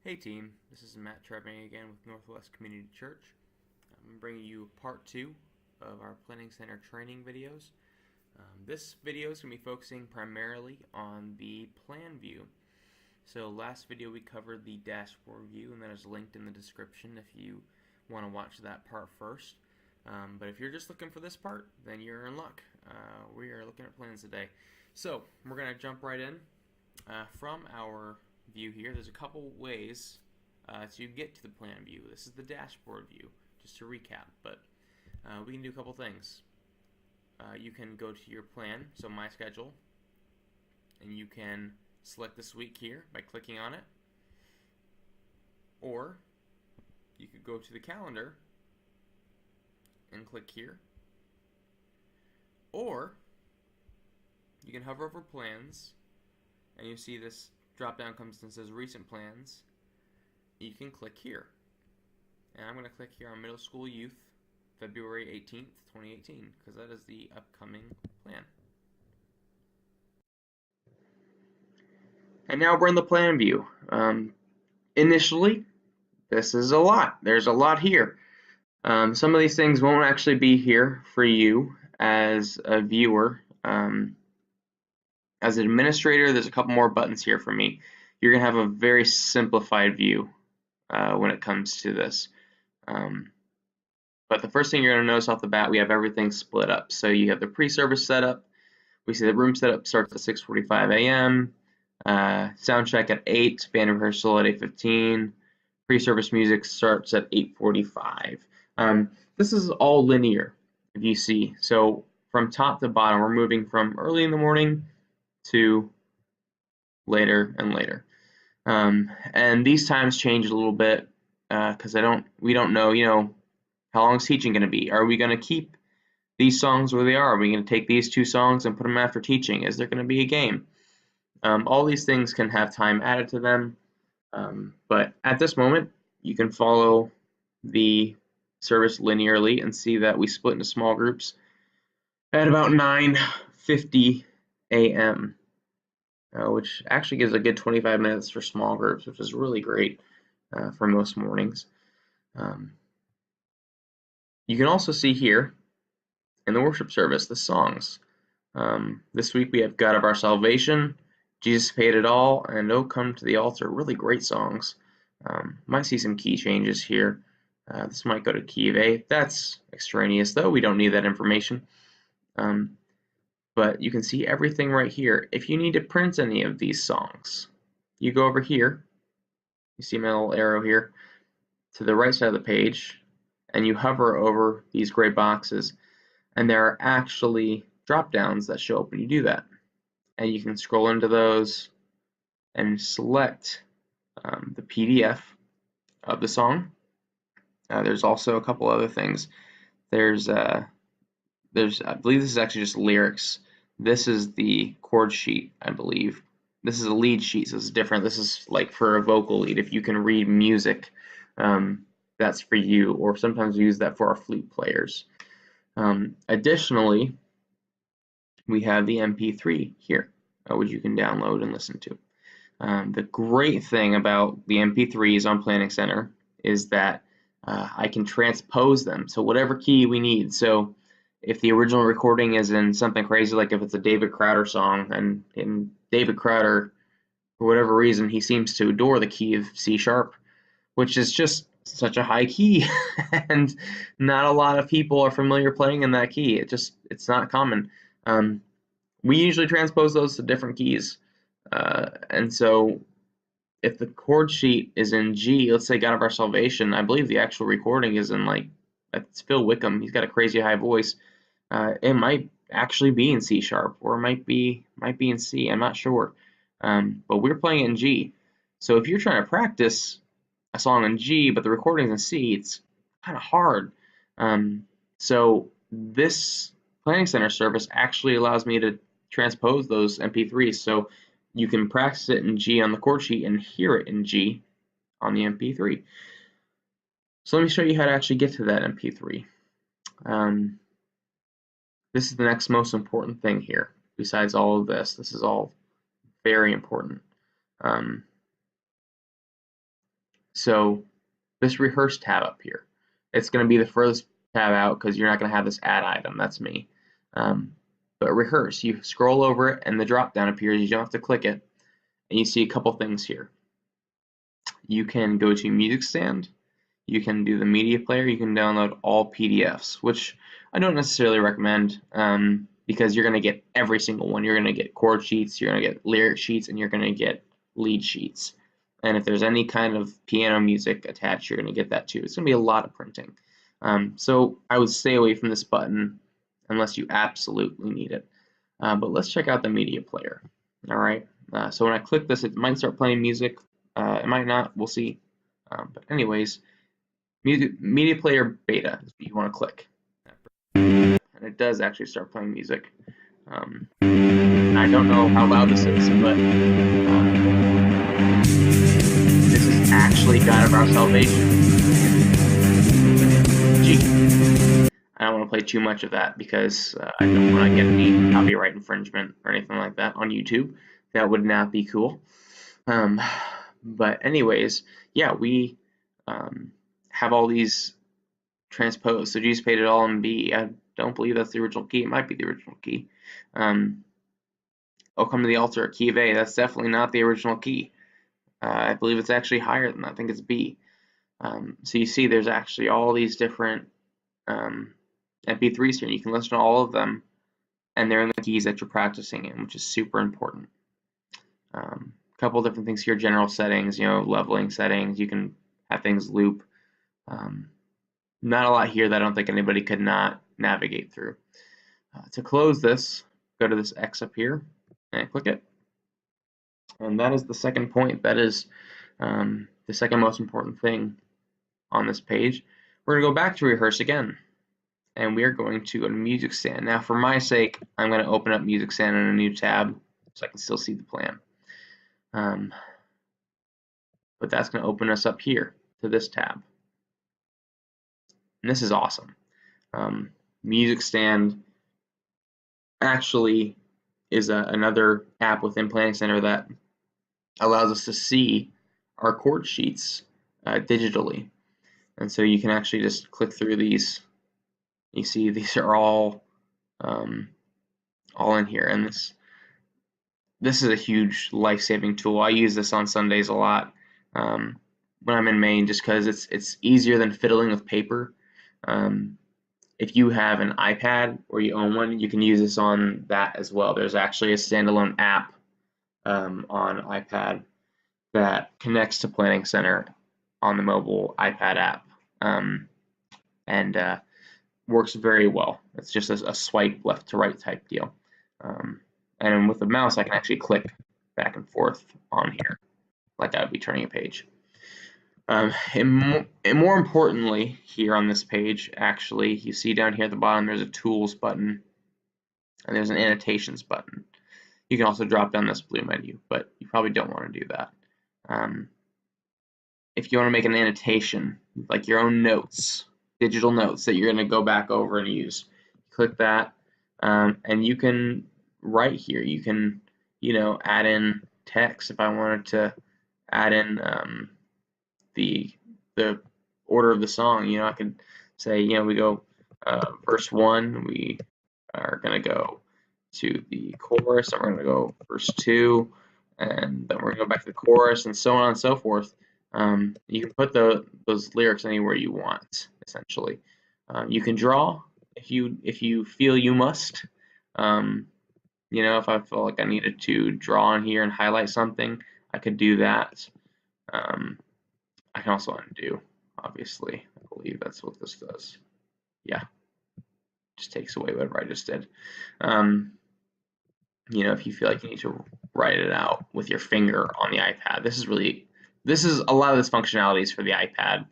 Hey team, this is Matt Trebney again with Northwest Community Church. I'm bringing you part 2 of our Planning Center training videos. This video is going to be focusing primarily on the plan view. So last video we covered the dashboard view, and that is linked in the description if you want to watch that part first. But if you're just looking for this part, then you're in luck. We are looking at plans today. So we're going to jump right in. From our view here, there's a couple ways to get to the plan view. This is the dashboard view, just to recap, but we can do a couple things. You can go to your plan, so my schedule, and you can select this week here by clicking on it, or you could go to the calendar and click here, or you can hover over plans and you see this drop down comes and says recent plans. You can click here, and I'm going to click here on middle school youth February 18th 2018 because that is the upcoming plan. And now we're in the plan view. Initially this is a lot. There's a lot here. Some of these things won't actually be here for you as a viewer. As an administrator, there's a couple more buttons here for me. You're going to have a very simplified view when it comes to this. But the first thing you're going to notice off the bat, we have everything split up. So you have the pre-service setup. We see the room setup starts at 6:45 a.m. Sound check at 8, band rehearsal at 8:15. Pre-service music starts at 8:45. This is all linear, if you see. So from top to bottom, we're moving from early in the morning to later and later. And these times change a little bit because we don't know, how long is teaching going to be? Are we going to keep these songs where they are? Are we going to take these 2 songs and put them after teaching? Is there going to be a game? All these things can have time added to them. But at this moment, you can follow the service linearly and see that we split into small groups at about 9:50 a.m. Which actually gives a good 25 minutes for small groups, which is really great for most mornings. You can also see here in the worship service the songs. This week we have God of Our Salvation, Jesus Paid It All, and Oh Come to the Altar. Really great songs. Might see some key changes here. This might go to key of A. That's extraneous though. We don't need that information. But you can see everything right here. If you need to print any of these songs, you go over here. You see my little arrow here to the right side of the page, and you hover over these gray boxes, and there are actually drop downs that show up when you do that. And you can scroll into those and select the PDF of the song. There's also a couple other things. I believe this is actually just lyrics. This is the chord sheet, I believe. This is a lead sheet, so it's different. This is like for a vocal lead. If you can read music, that's for you, or sometimes we use that for our flute players. Additionally, we have the MP3 here, which you can download and listen to. The great thing about the MP3s on Planning Center is that I can transpose them to whatever key we need. So if the original recording is in something crazy, like if it's a David Crowder song, and David Crowder, for whatever reason, he seems to adore the key of C sharp, which is just such a high key, and not a lot of people are familiar playing in that key. It's not common. We usually transpose those to different keys, and so if the chord sheet is in G, let's say God of Our Salvation, I believe the actual recording is in it's Phil Wickham. He's got a crazy high voice. It might actually be in C sharp, or it might be in C. I'm not sure, but we're playing it in G. So if you're trying to practice a song in G, but the recording's in C, it's kind of hard. So this Planning Center service actually allows me to transpose those MP3s. So you can practice it in G on the chord sheet and hear it in G on the MP3. So let me show you how to actually get to that MP3. This is the next most important thing here. Besides all of this, this is all very important. So this rehearse tab up here, it's going to be the furthest tab out because you're not going to have this add item. That's me. But rehearse, you scroll over it and the drop down appears. You don't have to click it. And you see a couple things here. You can go to music stand. You can do the media player. You can download all PDFs, which I don't necessarily recommend because you're going to get every single one. You're going to get chord sheets, you're going to get lyric sheets, and you're going to get lead sheets. And if there's any kind of piano music attached, you're going to get that too. It's going to be a lot of printing. So I would stay away from this button unless you absolutely need it. But let's check out the media player. All right. So when I click this, it might start playing music. It might not. We'll see. But anyways, media player beta is what you want to click. And it does actually start playing music. I don't know how loud this is, but this is actually God of Our Salvation. I don't want to play too much of that because I don't want to get any copyright infringement or anything like that on YouTube. That would not be cool. But anyways, yeah, we have all these transposed. So Jesus paid it all in B. I don't believe that's the original key. It might be the original key. Oh, come to the altar, key of A. That's definitely not the original key. I believe it's actually higher than that. I think it's B. So you see there's actually all these different MP3s here, and you can listen to all of them, and they're in the keys that you're practicing in, which is super important. A couple different things here, general settings, leveling settings. You can have things loop. Not a lot here that I don't think anybody could not navigate through. To close this, go to this X up here and click it. And that is the second point. That is the second most important thing on this page. We're going to go back to rehearse again. And we are going to go to music stand. Now for my sake, I'm going to open up music stand in a new tab so I can still see the plan. But that's going to open us up here to this tab. And this is awesome. Music stand actually is another app within Planning Center that allows us to see our chord sheets digitally. And so you can actually just click through these. You see these are all in here, and this is a huge life-saving tool. I use this on Sundays a lot when I'm in Maine, just because it's easier than fiddling with paper. If you have an iPad or you own one, you can use this on that as well. There's actually a standalone app on iPad that connects to Planning Center on the mobile iPad app and works very well. It's just a swipe left to right type deal. And with the mouse, I can actually click back and forth on here like I would be turning a page. And more importantly, here on this page, actually, you see down here at the bottom, there's a Tools button, and there's an Annotations button. You can also drop down this blue menu, but you probably don't want to do that. If you want to make an annotation, like your own notes, digital notes that you're going to go back over and use, click that, and you can write here. You can, add in text. If I wanted to add in the order of the song, I could say, we go verse 1, we are going to go to the chorus, and we're going to go verse 2, and then we're going to go back to the chorus, and so on and so forth. You can put those lyrics anywhere you want, essentially. You can draw if you feel you must. If I felt like I needed to draw on here and highlight something, I could do that. I can also undo, obviously. I believe that's what this does. Yeah, just takes away whatever I just did. If you feel like you need to write it out with your finger on the iPad, this is a lot of this functionality is for the iPad.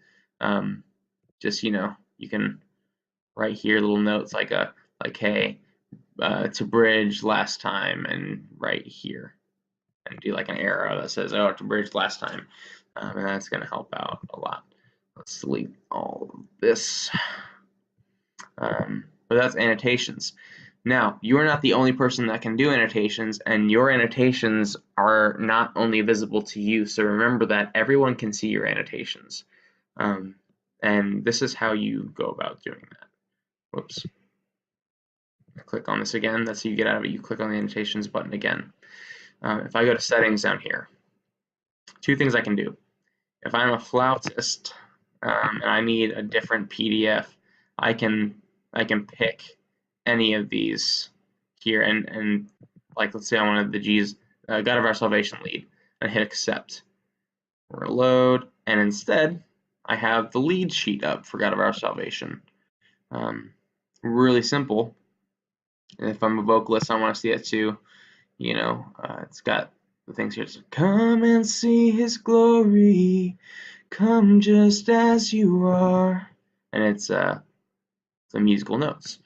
Just you can write here little notes like hey, to bridge last time, and right here, and do like an arrow that says, oh, to bridge last time, and that's going to help out a lot. Let's delete all of this. But that's annotations. Now, you are not the only person that can do annotations, and your annotations are not only visible to you, so remember that everyone can see your annotations. And this is how you go about doing that. Whoops. Click on this again. That's how you get out of it. You click on the annotations button again. If I go to settings down here, two things I can do. If I'm a flautist and I need a different PDF, I can pick any of these here and like let's say I wanted the G's God of Our Salvation lead and hit accept. We're gonna load, and instead I have the lead sheet up for God of Our Salvation. Really simple. And if I'm a vocalist, I want to see it too. You know, it's got the things here. So, come and see His glory, come just as you are, and it's the musical notes.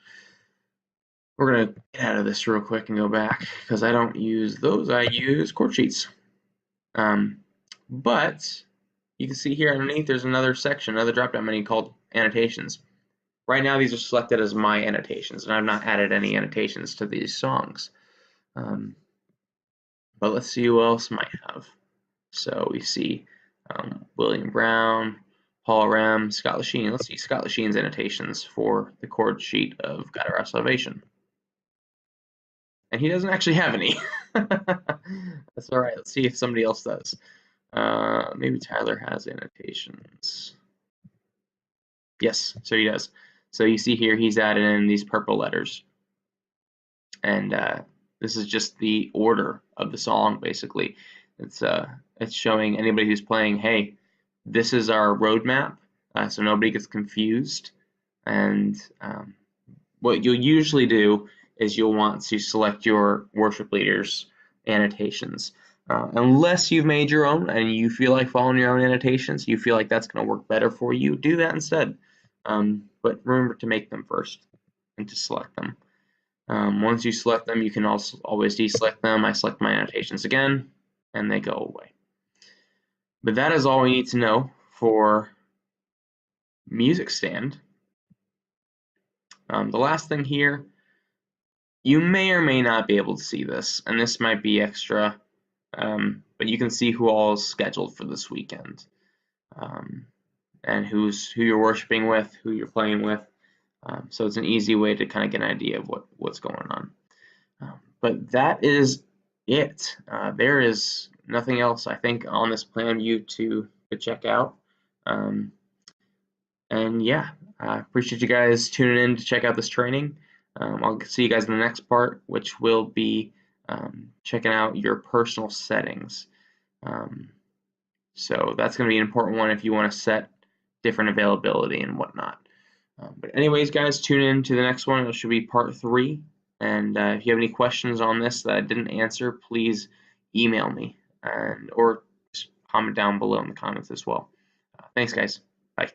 We're gonna get out of this real quick and go back because I don't use those. I use chord sheets. But you can see here underneath there's another section, another drop-down menu called annotations. Right now these are selected as my annotations, and I've not added any annotations to these songs. But let's see who else might have. So we see William Brown, Paul Rem, Scott Lachine. Let's see Scott Lachine's annotations for the chord sheet of God of Our Salvation. And he doesn't actually have any. That's all right. Let's see if somebody else does. Maybe Tyler has annotations. Yes, so he does. So you see here he's added in these purple letters. And this is just the order of the song, basically. It's showing anybody who's playing, hey, this is our roadmap, so nobody gets confused. And what you'll usually do is you'll want to select your worship leader's annotations. Unless you've made your own and you feel like following your own annotations, you feel like that's going to work better for you, do that instead. But remember to make them first and to select them. Once you select them, you can also always deselect them. I select my annotations again, and they go away. But that is all we need to know for music stand. The last thing here, you may or may not be able to see this, and this might be extra, but you can see who all is scheduled for this weekend, and who you're worshiping with, who you're playing with. So it's an easy way to kind of get an idea of what's going on. But that is it. There is nothing else, I think, on this plan view to check out. And yeah, I appreciate you guys tuning in to check out this training. I'll see you guys in the next part, which will be checking out your personal settings. So that's going to be an important one if you want to set different availability and whatnot. But anyways, guys, tune in to the next one. It should be part 3. And if you have any questions on this that I didn't answer, please email me or just comment down below in the comments as well. Thanks, guys. Bye.